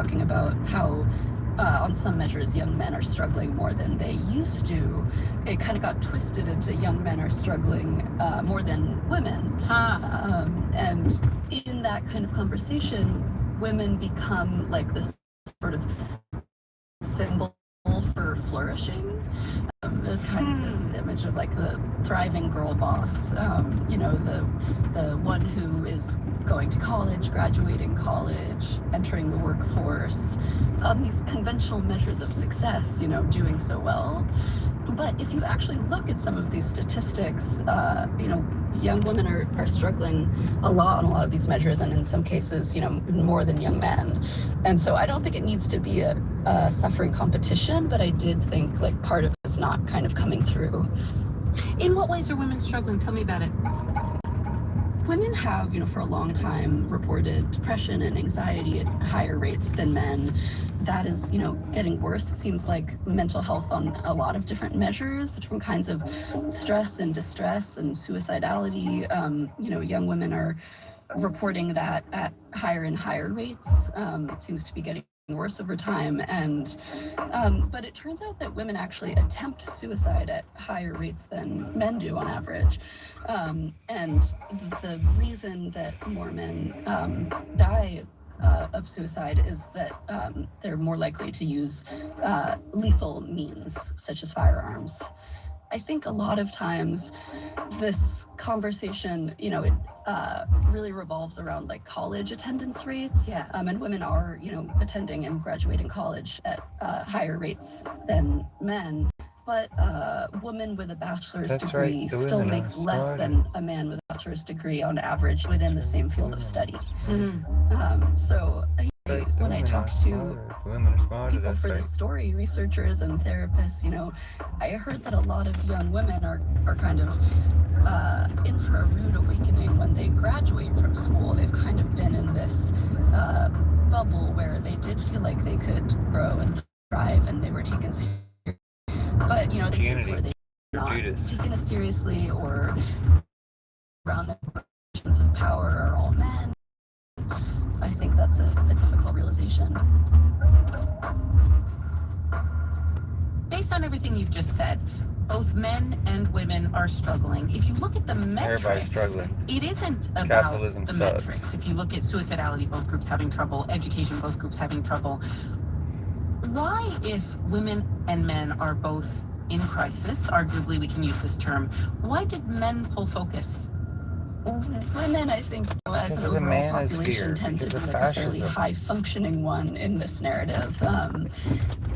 talking about how on some measures young men are struggling more than they used to, it kind of got twisted into young men are struggling more than women. And in that kind of conversation, women become like this sort of symbol for flourishing. There's kind of this image of like the thriving girl boss, the one who is going to college, graduating college, entering the workforce, these conventional measures of success, doing so well. But if you actually look at some of these statistics, young women are struggling a lot on a lot of these measures, and in some cases, more than young men. And so I don't think it needs to be a suffering competition, but I did think like part of it's not kind of coming through. In what ways are women struggling? Tell me about it. Women have, for a long time reported depression and anxiety at higher rates than men. That is, getting worse. It seems like mental health on a lot of different measures, different kinds of stress and distress and suicidality. Young women are reporting that at higher and higher rates. It seems to be getting worse over time, but it turns out that women actually attempt suicide at higher rates than men do on average, and the reason that more men die of suicide is that they're more likely to use lethal means such as firearms. I think a lot of times this conversation, it really revolves around like college attendance rates. Yes. And women are, attending and graduating college at higher rates than men. But a woman with a bachelor's degree still makes less than a man with a bachelor's degree on average within the same field of study. So when I talk to people for this story, researchers and therapists, I heard that a lot of young women are kind of in for a rude awakening when they graduate from school. They've kind of been in this bubble where they did feel like they could grow and thrive and they were taken seriously. But, this is where they're not taken as seriously, or around the positions of power are all men. I think that's a difficult realization. Based on everything you've just said, both men and women are struggling. If you look at the metrics, everybody's struggling. It isn't about Capitalism the sucks. metrics. If you look at suicidality, both groups having trouble, education, both groups having trouble. Why, if women and men are both in crisis, arguably we can use this term, why did men pull focus? Women, I think, as an overall population, tend to be like a fairly high-functioning one in this narrative.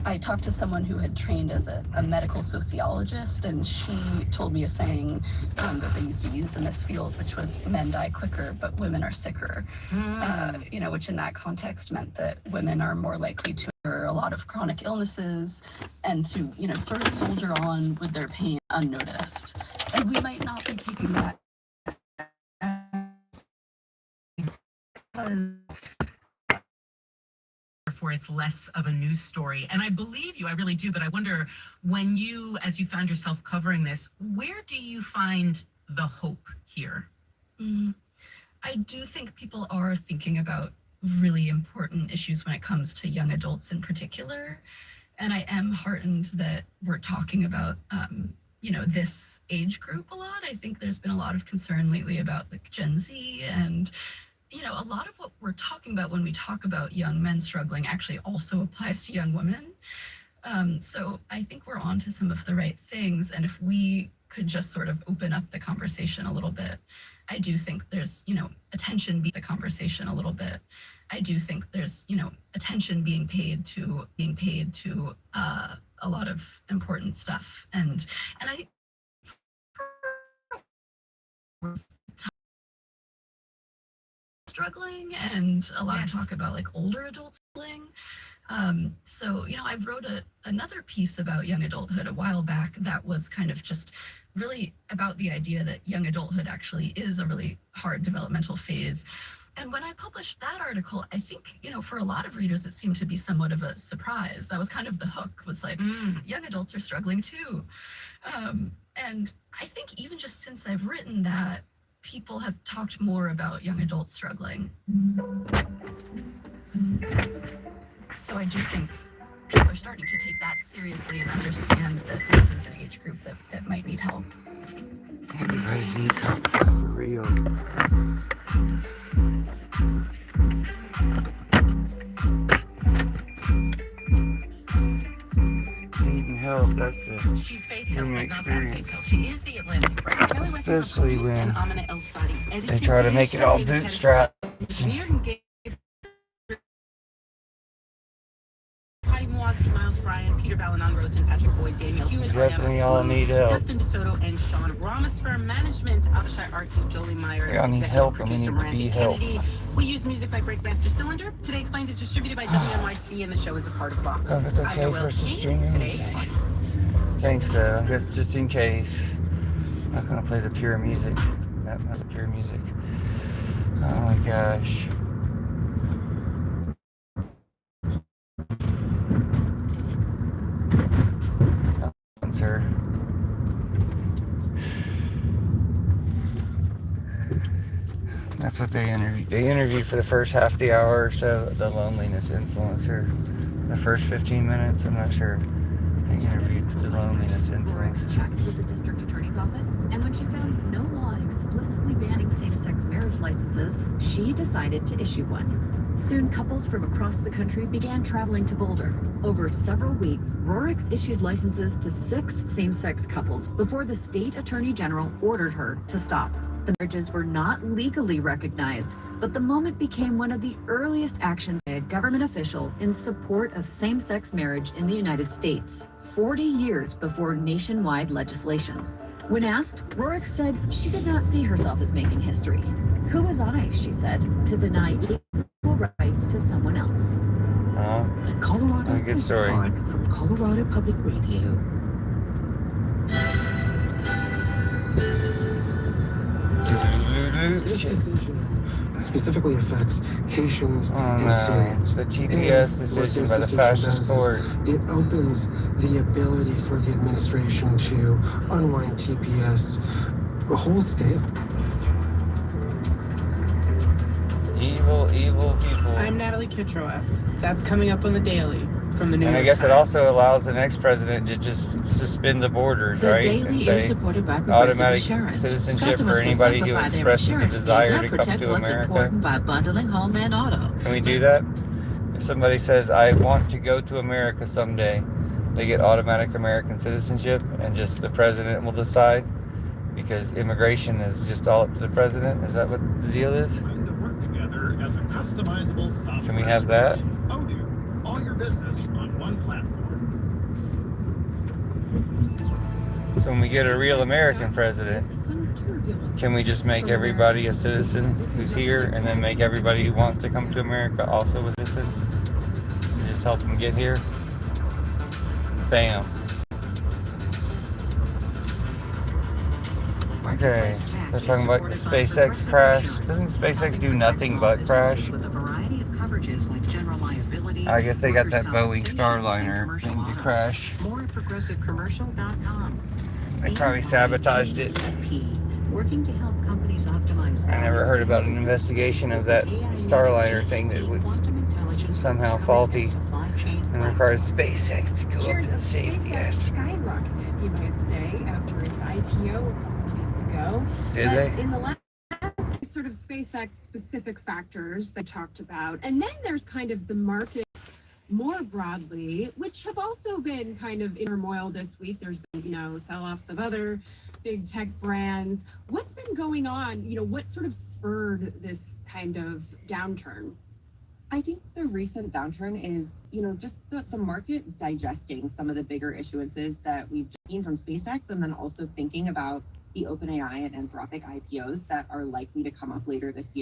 I talked to someone who had trained as a medical sociologist, and she told me a saying that they used to use in this field, which was "men die quicker, but women are sicker." Which in that context meant that women are more likely to endure a lot of chronic illnesses and to, sort of soldier on with their pain unnoticed. And we might not be taking that therefore it's less of a news story. And I believe you, I really do, but I wonder, when you, as you found yourself covering this, where do you find the hope here? I do think people are thinking about really important issues when it comes to young adults in particular. And I am heartened that we're talking about, this age group a lot. I think there's been a lot of concern lately about like Gen Z, and a lot of what we're talking about when we talk about young men struggling actually also applies to young women. So I think we're onto some of the right things. And if we could just sort of open up the conversation a little bit, I do think there's, attention being the conversation a little bit. I do think there's, attention being paid to a lot of important stuff. And I think struggling, and a lot of talk about like older adults struggling. So, I wrote another piece about young adulthood a while back that was kind of just really about the idea that young adulthood actually is a really hard developmental phase. And when I published that article, I think, for a lot of readers, it seemed to be somewhat of a surprise. That was kind of the hook, was like, young adults are struggling too. And I think even just since I've written that, people have talked more about young adults struggling. So I do think people are starting to take that seriously and understand that this is an age group that might need help. Everybody needs help for real. Needing help, that's the She's Faith Hill, human but not that Faith experience. Hill. She is the Atlantic Bride. Especially when and Amina El Sadi. they try to make it all bootstrapped. Weird and gay. Patty Mwag, Miles Bryan, Peter Balanon, Rosen, Patrick Boyd, Daniel Hugh, and Definitely Ariana all Sloan, need help. Justin DeSoto, and Sean Ramos for management. Abishai Artsy, Jolie Myers, We all need executive help, and we producer need to Miranda be helped. Kennedy. We use music by Breakmaster Cylinder. Today Explained is distributed by WNYC, and the show is a part of Vox. Hope it's I'm okay Noelle for us to King. stream your Today music. Explained. Thanks though, I guess just in case. I'm not gonna play the pure music. That's the pure music. Oh my gosh. Sir. That's what they interviewed. They interviewed for the first half the hour or so, the loneliness influencer. The first 15 minutes, I'm not sure. They interviewed the loneliness influencer. Checked with the district attorney's office, and when she found no law explicitly banning same-sex marriage licenses, she decided to issue one. Soon, couples from across the country began traveling to Boulder. Over several weeks, Rorix issued licenses to 6 same-sex couples before the state attorney general ordered her to stop. The marriages were not legally recognized, but the moment became one of the earliest actions by a government official in support of same-sex marriage in the United States, 40 years before nationwide legislation. When asked, Rorix said she did not see herself as making history. Who was I, she said, to deny equal rights to someone else? The Colorado good story. Postcard from Colorado Public Radio. This decision specifically affects Haitians and no. Syrians. The TPS And what decision this by the decision fascist does court. is it opens the ability for the administration to unwind TPS whole scale. Evil people. I'm Natalie Kitroeff. That's coming up on the Daily from the New And York I guess it Times. also allows the next president to just suspend the borders, The right? Daily And is say supported by Progressive automatic Insurance. citizenship Customers for can anybody who simplify their expresses the insurance desire needs to and come protect to what's America. important by bundling home and auto. Can we do that? If somebody says, I want to go to America someday, they get automatic American citizenship and just the president will decide? Because immigration is just all up to the president? Is that what the deal is? Trying to work together as a customizable software. Can we have that? suite. Odoo, all your business on one platform. So when we get a real American president, can we just make everybody a citizen who's here and then make everybody who wants to come to America also a citizen? And just help them get here? Bam. Okay, they're talking about the SpaceX crash. Doesn't SpaceX do nothing but crash? I guess they got that Boeing Starliner thing to crash. More at progressivecommercial.com. They probably sabotaged it. Working to help companies optimize. I never heard about an investigation of that Starliner thing that was somehow faulty and requires SpaceX to go up and save the astronaut. Skyrocketed, you might say, after its IPO a couple of weeks ago. Did But they? in the last sort of SpaceX specific factors they talked about, and then there's kind of the markets more broadly, which have also been kind of in turmoil this week. There's been, sell-offs of other big tech brands. What's been going on? What sort of spurred this kind of downturn? I think the recent downturn is, just the market digesting some of the bigger issuances that we've seen from SpaceX, and then also thinking about the OpenAI and Anthropic IPOs that are likely to come up later this year.